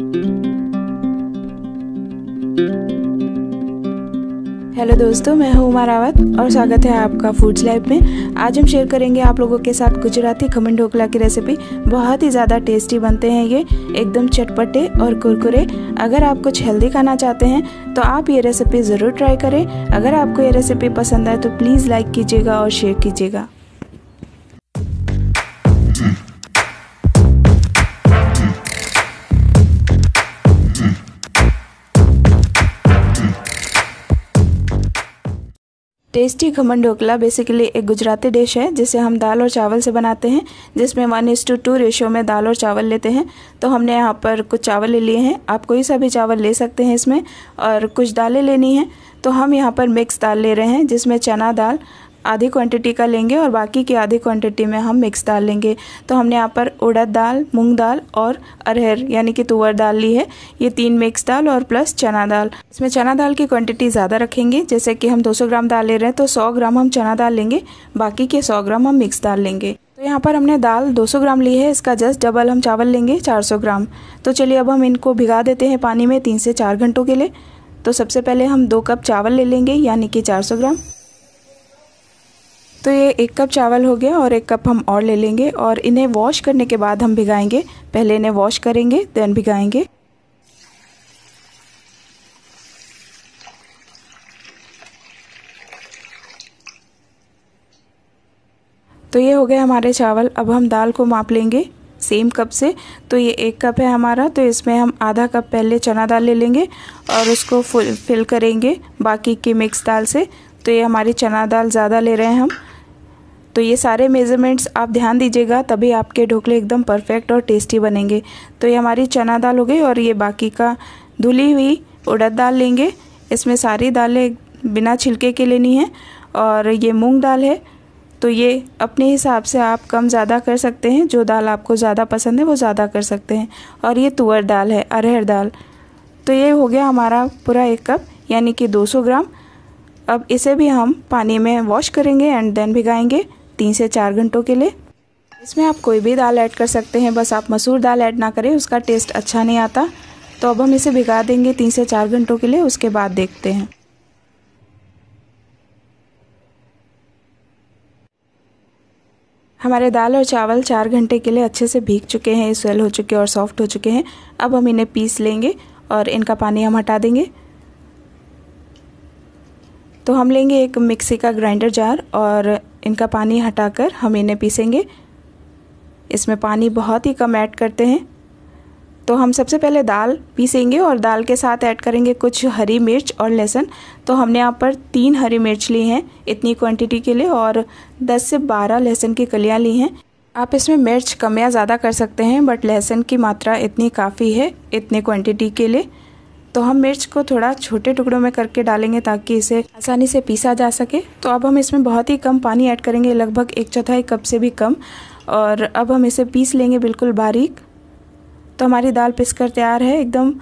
Hello दोस्तों, मैं हूँ उमा रावत और स्वागत है आपका फूड्स लाइफ में। आज हम शेयर करेंगे आप लोगों के साथ गुजराती खमन ढोकला की रेसिपी। बहुत ही ज़्यादा टेस्टी बनते हैं ये, एकदम चटपटे और कुरकुरे। अगर आप कुछ हेल्दी खाना चाहते हैं तो आप ये रेसिपी ज़रूर ट्राई करें। अगर आपको ये रेसिपी पसंद आए तो प्लीज़ लाइक कीजिएगा और शेयर कीजिएगा। टेस्टी खमन ढोकला बेसिकली एक गुजराती डिश है जिसे हम दाल और चावल से बनाते हैं, जिसमें 1:2 रेशियो में दाल और चावल लेते हैं। तो हमने यहाँ पर कुछ चावल ले लिए हैं, आप कोई सा भी चावल ले सकते हैं इसमें, और कुछ दालें लेनी हैं। तो हम यहाँ पर मिक्स दाल ले रहे हैं, जिसमें चना दाल आधी क्वांटिटी का लेंगे और बाकी की आधी क्वांटिटी में हम मिक्स दाल लेंगे। तो हमने यहाँ पर उड़द दाल, मूंग दाल और अरहर यानी कि तुअर दाल ली है। ये 3 मिक्स दाल और प्लस चना दाल। इसमें चना दाल की क्वांटिटी ज़्यादा रखेंगे, जैसे कि हम 200 ग्राम दाल ले रहे हैं तो 100 ग्राम हम चना दाल लेंगे, बाकी के 100 ग्राम हम मिक्स दाल लेंगे। तो यहाँ पर हमने दाल 200 ग्राम ली है, इसका जस्ट डबल हम चावल लेंगे 400 ग्राम। तो चलिए अब हम इनको भिगा देते हैं पानी में 3 से 4 घंटों के लिए। तो सबसे पहले हम 2 कप चावल ले लेंगे यानी कि 400 ग्राम। तो ये 1 कप चावल हो गया और 1 कप हम और ले लेंगे और इन्हें वॉश करने के बाद हम भिगाएंगे। पहले इन्हें वॉश करेंगे देन भिगाएंगे। तो ये हो गए हमारे चावल। अब हम दाल को माप लेंगे सेम कप से। तो ये 1 कप है हमारा, तो इसमें हम आधा कप पहले चना दाल ले लेंगे और उसको फिल करेंगे बाकी की मिक्स दाल से। तो ये हमारी चना दाल ज़्यादा ले रहे हैं हम। तो ये सारे मेज़रमेंट्स आप ध्यान दीजिएगा, तभी आपके ढोकले एकदम परफेक्ट और टेस्टी बनेंगे। तो ये हमारी चना दाल हो गई और ये बाकी का धुली हुई उड़द दाल लेंगे। इसमें सारी दालें बिना छिलके के लेनी है। और ये मूंग दाल है, तो ये अपने हिसाब से आप कम ज़्यादा कर सकते हैं, जो दाल आपको ज़्यादा पसंद है वो ज़्यादा कर सकते हैं। और ये तुअर दाल है, अरहर दाल। तो ये हो गया हमारा पूरा 1 कप यानी कि 200 ग्राम। अब इसे भी हम पानी में वॉश करेंगे एंड देन भिगाएंगे 3 से 4 घंटों के लिए। इसमें आप कोई भी दाल ऐड कर सकते हैं, बस आप मसूर दाल ऐड ना करें, उसका टेस्ट अच्छा नहीं आता। तो अब हम इसे भिगा देंगे 3 से 4 घंटों के लिए, उसके बाद देखते हैं। हमारे दाल और चावल 4 घंटे के लिए अच्छे से भीग चुके हैं, स्वेल हो चुके हैं और सॉफ्ट हो चुके हैं। अब हम इन्हें पीस लेंगे और इनका पानी हम हटा देंगे। तो हम लेंगे एक मिक्सी का ग्राइंडर जार और इनका पानी हटाकर हम इन्हें पीसेंगे। इसमें पानी बहुत ही कम ऐड करते हैं। तो हम सबसे पहले दाल पीसेंगे और दाल के साथ ऐड करेंगे कुछ हरी मिर्च और लहसुन। तो हमने यहाँ पर 3 हरी मिर्च ली हैं इतनी क्वांटिटी के लिए और 10 से 12 लहसुन की कलियाँ ली हैं। आप इसमें मिर्च कम या ज़्यादा कर सकते हैं, बट लहसुन की मात्रा इतनी काफ़ी है इतने क्वांटिटी के लिए। तो हम मिर्च को थोड़ा छोटे टुकड़ों में करके डालेंगे ताकि इसे आसानी से पीसा जा सके। तो अब हम इसमें बहुत ही कम पानी ऐड करेंगे, लगभग 1/4 कप से भी कम। और अब हम इसे पीस लेंगे बिल्कुल बारीक। तो हमारी दाल पिसकर तैयार है, एकदम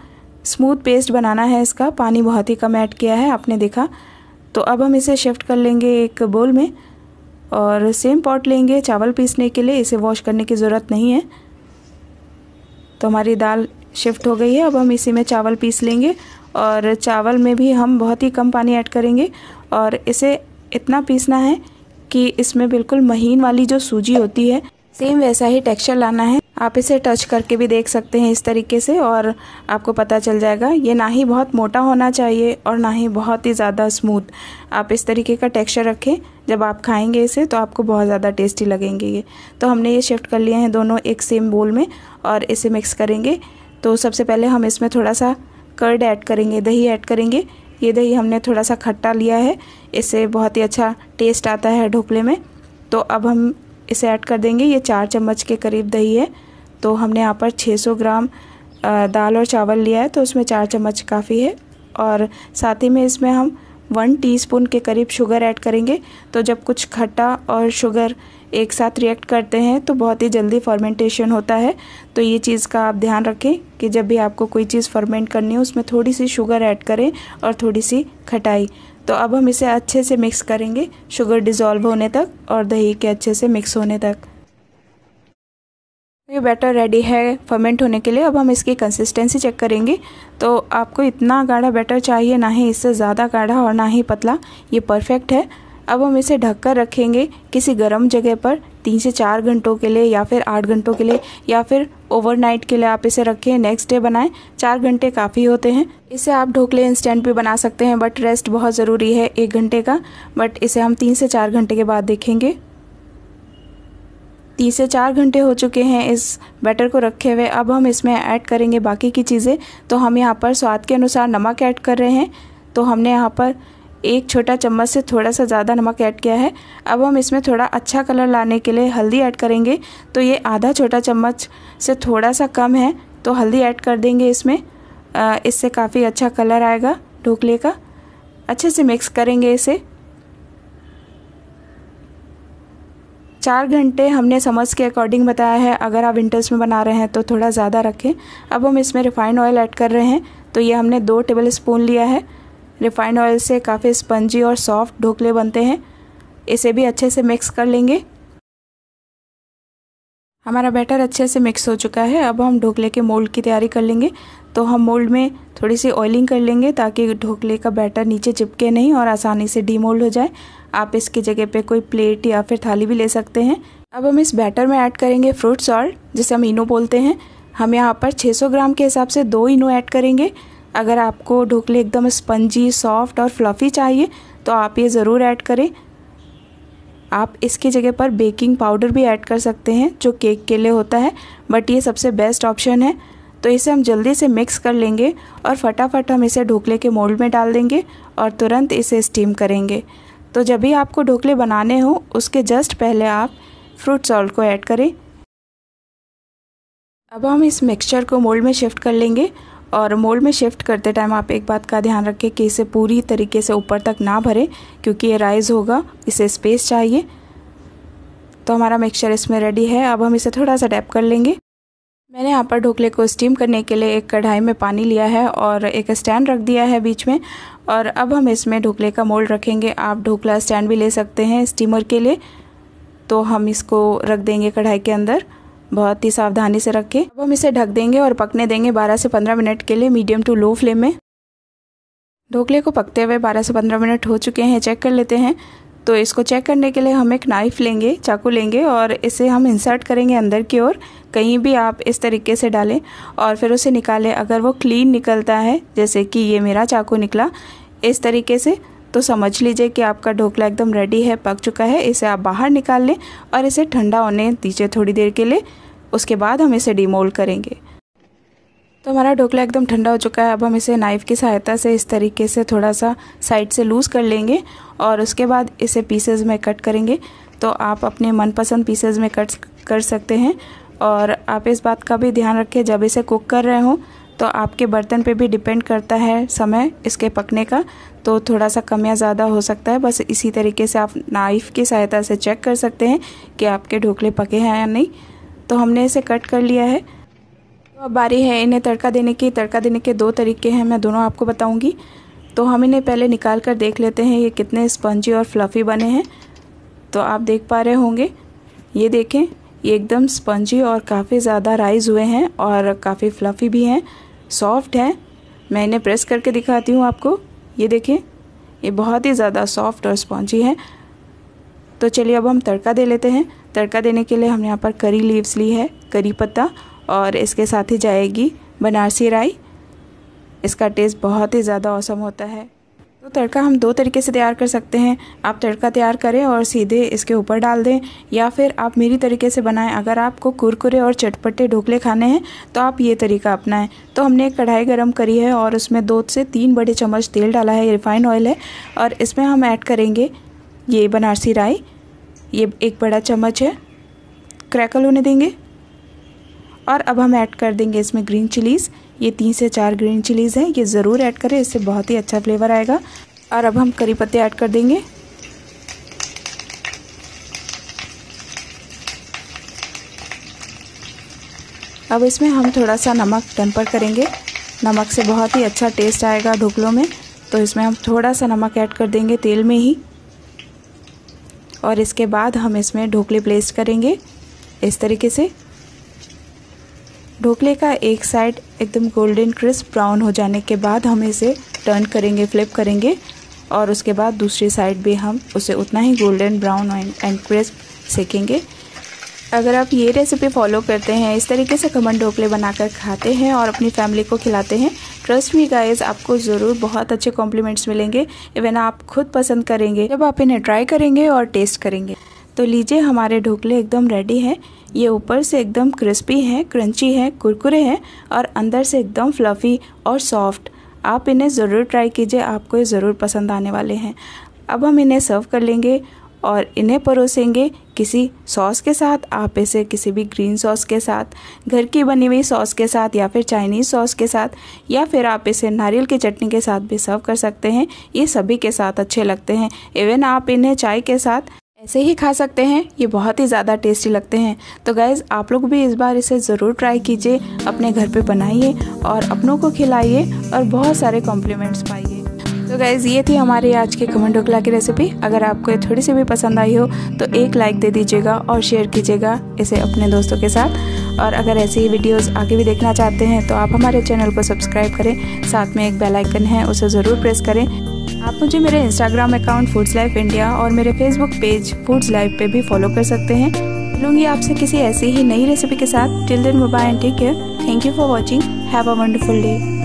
स्मूथ पेस्ट बनाना है इसका। पानी बहुत ही कम ऐड किया है, आपने देखा। तो अब हम इसे शिफ्ट कर लेंगे एक बोल में और सेम पॉट लेंगे चावल पीसने के लिए। इसे वॉश करने की ज़रूरत नहीं है। तो हमारी दाल शिफ्ट हो गई है। अब हम इसी में चावल पीस लेंगे और चावल में भी हम बहुत ही कम पानी ऐड करेंगे और इसे इतना पीसना है कि इसमें बिल्कुल महीन वाली जो सूजी होती है सेम वैसा ही टेक्सचर लाना है। आप इसे टच करके भी देख सकते हैं इस तरीके से और आपको पता चल जाएगा। ये ना ही बहुत मोटा होना चाहिए और ना ही बहुत ही ज़्यादा स्मूथ। आप इस तरीके का टेक्सचर रखें, जब आप खाएंगे इसे तो आपको बहुत ज़्यादा टेस्टी लगेंगे ये। तो हमने ये शिफ्ट कर लिए हैं दोनों एक सेम बोल में और इसे मिक्स करेंगे। तो सबसे पहले हम इसमें थोड़ा सा कर्ड ऐड करेंगे, दही ऐड करेंगे। ये दही हमने थोड़ा सा खट्टा लिया है, इससे बहुत ही अच्छा टेस्ट आता है ढोकले में। तो अब हम इसे ऐड कर देंगे। ये 4 चम्मच के करीब दही है। तो हमने यहाँ पर 600 ग्राम दाल और चावल लिया है, तो उसमें 4 चम्मच काफ़ी है। और साथ ही में इसमें हम 1 टीस्पून के करीब शुगर ऐड करेंगे। तो जब कुछ खट्टा और शुगर एक साथ रिएक्ट करते हैं तो बहुत ही जल्दी फर्मेंटेशन होता है। तो ये चीज़ का आप ध्यान रखें कि जब भी आपको कोई चीज़ फर्मेंट करनी हो उसमें थोड़ी सी शुगर ऐड करें और थोड़ी सी खटाई। तो अब हम इसे अच्छे से मिक्स करेंगे शुगर डिज़ोल्व होने तक और दही के अच्छे से मिक्स होने तक। ये बैटर रेडी है फर्मेंट होने के लिए। अब हम इसकी कंसिस्टेंसी चेक करेंगे। तो आपको इतना गाढ़ा बैटर चाहिए, ना ही इससे ज़्यादा गाढ़ा और ना ही पतला, ये परफेक्ट है। अब हम इसे ढककर रखेंगे किसी गर्म जगह पर 3 से 4 घंटों के लिए, या फिर 8 घंटों के लिए, या फिर ओवरनाइट के लिए आप इसे रखें, नेक्स्ट डे बनाएं। 4 घंटे काफ़ी होते हैं। इसे आप ढोकले इंस्टेंट भी बना सकते हैं, बट रेस्ट बहुत ज़रूरी है 1 घंटे का। बट इसे हम 3 से 4 घंटे के बाद देखेंगे। 3 से 4 घंटे हो चुके हैं इस बैटर को रखे हुए। अब हम इसमें ऐड करेंगे बाकी की चीज़ें। तो हम यहाँ पर स्वाद के अनुसार नमक ऐड कर रहे हैं। तो हमने यहाँ पर 1 छोटा चम्मच से थोड़ा सा ज़्यादा नमक ऐड किया है। अब हम इसमें थोड़ा अच्छा कलर लाने के लिए हल्दी ऐड करेंगे। तो ये आधा छोटा चम्मच से थोड़ा सा कम है, तो हल्दी ऐड कर देंगे इसमें। इससे काफ़ी अच्छा कलर आएगा ढोकले का। अच्छे से मिक्स करेंगे इसे। 4 घंटे हमने समझ के अकॉर्डिंग बताया है। अगर आप विंटर्स में बना रहे हैं तो थोड़ा ज़्यादा रखें। अब हम इसमें रिफाइंड ऑयल ऐड कर रहे हैं। तो ये हमने 2 टेबल स्पून लिया है। रिफाइंड ऑयल से काफ़ी स्पंजी और सॉफ्ट ढोकले बनते हैं। इसे भी अच्छे से मिक्स कर लेंगे। हमारा बैटर अच्छे से मिक्स हो चुका है। अब हम ढोकले के मोल्ड की तैयारी कर लेंगे। तो हम मोल्ड में थोड़ी सी ऑयलिंग कर लेंगे ताकि ढोकले का बैटर नीचे चिपके नहीं और आसानी से डीमोल्ड हो जाए। आप इसकी जगह पे कोई प्लेट या फिर थाली भी ले सकते हैं। अब हम इस बैटर में ऐड करेंगे फ्रूट सॉल्ट, जिसे हम इनो बोलते हैं। हम यहाँ पर 600 ग्राम के हिसाब से 2 इनो ऐड करेंगे। अगर आपको ढोकले एकदम स्पंजी, सॉफ्ट और फ्लफ़ी चाहिए तो आप ये ज़रूर ऐड करें। आप इसकी जगह पर बेकिंग पाउडर भी ऐड कर सकते हैं, जो केक के लिए होता है, बट ये सबसे बेस्ट ऑप्शन है। तो इसे हम जल्दी से मिक्स कर लेंगे और फटाफट हम इसे ढोकले के मोल्ड में डाल देंगे और तुरंत इसे स्टीम करेंगे। तो जब भी आपको ढोकले बनाने हो उसके जस्ट पहले आप फ्रूट सॉल्ट को ऐड करें। अब हम इस मिक्सचर को मोल्ड में शिफ्ट कर लेंगे। और मोल्ड में शिफ्ट करते टाइम आप एक बात का ध्यान रखें कि इसे पूरी तरीके से ऊपर तक ना भरें, क्योंकि ये राइज़ होगा, इसे स्पेस चाहिए। तो हमारा मिक्सचर इसमें रेडी है। अब हम इसे थोड़ा सा टैप कर लेंगे। मैंने यहाँ पर ढोकले को स्टीम करने के लिए एक कढ़ाई में पानी लिया है और एक स्टैंड रख दिया है बीच में। और अब हम इसमें ढोकले का मोल्ड रखेंगे। आप ढोकला स्टैंड भी ले सकते हैं स्टीमर के लिए। तो हम इसको रख देंगे कढ़ाई के अंदर, बहुत ही सावधानी से रखें। अब हम इसे ढक देंगे और पकने देंगे 12 से 15 मिनट के लिए, मीडियम टू लो फ्लेम में। ढोकले को पकते हुए 12 से 15 मिनट हो चुके हैं। चेक कर लेते हैं। तो इसको चेक करने के लिए हम एक नाइफ़ लेंगे, चाकू लेंगे, और इसे हम इंसर्ट करेंगे अंदर की ओर। कहीं भी आप इस तरीके से डालें और फिर उसे निकालें। अगर वो क्लीन निकलता है, जैसे कि ये मेरा चाकू निकला इस तरीके से, तो समझ लीजिए कि आपका ढोकला एकदम रेडी है, पक चुका है। इसे आप बाहर निकाल लें और इसे ठंडा होने दीजिए थोड़ी देर के लिए। उसके बाद हम इसे डीमोल्ड करेंगे। तो हमारा ढोकला एकदम ठंडा हो चुका है। अब हम इसे नाइफ़ की सहायता से इस तरीके से थोड़ा सा साइड से लूज़ कर लेंगे और उसके बाद इसे पीसेज में कट करेंगे। तो आप अपने मनपसंद पीसेज में कट कर सकते हैं। और आप इस बात का भी ध्यान रखें, जब इसे कुक कर रहे हो तो आपके बर्तन पे भी डिपेंड करता है समय इसके पकने का, तो थोड़ा सा कम या ज़्यादा हो सकता है। बस इसी तरीके से आप नाइफ़ की सहायता से चेक कर सकते हैं कि आपके ढोकले पके हैं या नहीं। तो हमने इसे कट कर लिया है। तो अब बारी है इन्हें तड़का देने की। तड़का देने के 2 तरीके हैं, मैं दोनों आपको बताऊंगी। तो हम इन्हें पहले निकाल कर देख लेते हैं ये कितने स्पंजी और फ्लफ़ी बने हैं। तो आप देख पा रहे होंगे, ये देखें, ये एकदम स्पंजी और काफ़ी ज़्यादा राइज़ हुए हैं और काफ़ी फ्लफ़ी भी हैं, सॉफ्ट हैं। मैं इन्हें प्रेस करके दिखाती हूँ आपको। ये देखें, ये बहुत ही ज़्यादा सॉफ्ट और स्पंजी है। तो चलिए अब हम तड़का दे लेते हैं। तड़का देने के लिए हमने यहाँ पर करी लीव्स ली है, करी पत्ता, और इसके साथ ही जाएगी बनारसी राई। इसका टेस्ट बहुत ही ज़्यादा औसम होता है। तो तड़का हम 2 तरीके से तैयार कर सकते हैं। आप तड़का तैयार करें और सीधे इसके ऊपर डाल दें, या फिर आप मेरी तरीके से बनाएं। अगर आपको कुरकुरे और चटपटे ढोकले खाने हैं तो आप ये तरीका अपनाएं। तो हमने एक कढ़ाई गरम करी है और उसमें 2 से 3 बड़े चम्मच तेल डाला है, रिफाइंड ऑयल है, और इसमें हम ऐड करेंगे ये बनारसी राई। ये 1 बड़ा चम्मच है, क्रैकल होने देंगे। और अब हम ऐड कर देंगे इसमें ग्रीन चिलीज़। ये 3 से 4 ग्रीन चिलीज़ हैं, ये ज़रूर ऐड करें, इससे बहुत ही अच्छा फ्लेवर आएगा। और अब हम करी पत्ते ऐड कर देंगे। अब इसमें हम थोड़ा सा नमक टेम्पर करेंगे। नमक से बहुत ही अच्छा टेस्ट आएगा ढोकलों में। तो इसमें हम थोड़ा सा नमक ऐड कर देंगे तेल में ही। और इसके बाद हम इसमें ढोकले प्लेस करेंगे इस तरीके से। ढोकले का एक साइड एकदम गोल्डन क्रिस्प ब्राउन हो जाने के बाद हम इसे टर्न करेंगे, फ्लिप करेंगे और उसके बाद दूसरी साइड भी हम उसे उतना ही गोल्डन ब्राउन एंड क्रिस्प सेकेंगे। अगर आप ये रेसिपी फॉलो करते हैं, इस तरीके से खमन ढोकले बनाकर खाते हैं और अपनी फैमिली को खिलाते हैं, ट्रस्ट मी गाइस, आपको ज़रूर बहुत अच्छे कॉम्प्लीमेंट्स मिलेंगे। इवन आप खुद पसंद करेंगे जब आप इन्हें ट्राई करेंगे और टेस्ट करेंगे। तो लीजिए, हमारे ढोकले एकदम रेडी हैं। ये ऊपर से एकदम क्रिस्पी हैं, क्रंची हैं, कुरकुरे हैं और अंदर से एकदम फ्लफ़ी और सॉफ्ट। आप इन्हें ज़रूर ट्राई कीजिए, आपको ये ज़रूर पसंद आने वाले हैं। अब हम इन्हें सर्व कर लेंगे और इन्हें परोसेंगे किसी सॉस के साथ। आप इसे किसी भी ग्रीन सॉस के साथ, घर की बनी हुई सॉस के साथ या फिर चाइनीज़ सॉस के साथ, या फिर आप इसे नारियल की चटनी के साथ भी सर्व कर सकते हैं। ये सभी के साथ अच्छे लगते हैं। इवन आप इन्हें चाय के साथ ऐसे ही खा सकते हैं, ये बहुत ही ज़्यादा टेस्टी लगते हैं। तो गाइज़, आप लोग भी इस बार इसे ज़रूर ट्राई कीजिए, अपने घर पे बनाइए और अपनों को खिलाइए और बहुत सारे कॉम्प्लीमेंट्स पाइए। तो गाइज़, ये थी हमारे आज के खमन ढोकला की रेसिपी। अगर आपको ये थोड़ी सी भी पसंद आई हो तो एक लाइक दे दीजिएगा और शेयर कीजिएगा इसे अपने दोस्तों के साथ। और अगर ऐसी ही वीडियोस आगे भी देखना चाहते हैं तो आप हमारे चैनल को सब्सक्राइब करें, साथ में एक बेल आइकन है उसे ज़रूर प्रेस करें। आप मुझे मेरे Instagram account foods life India और मेरे फेसबुक पेज फूड्स लाइफ पे भी फॉलो कर सकते हैं। मिलूंगी आपसे किसी ऐसी ही नई रेसिपी के साथ। Till then, bye bye and take care. Thank you for watching. Have a wonderful day.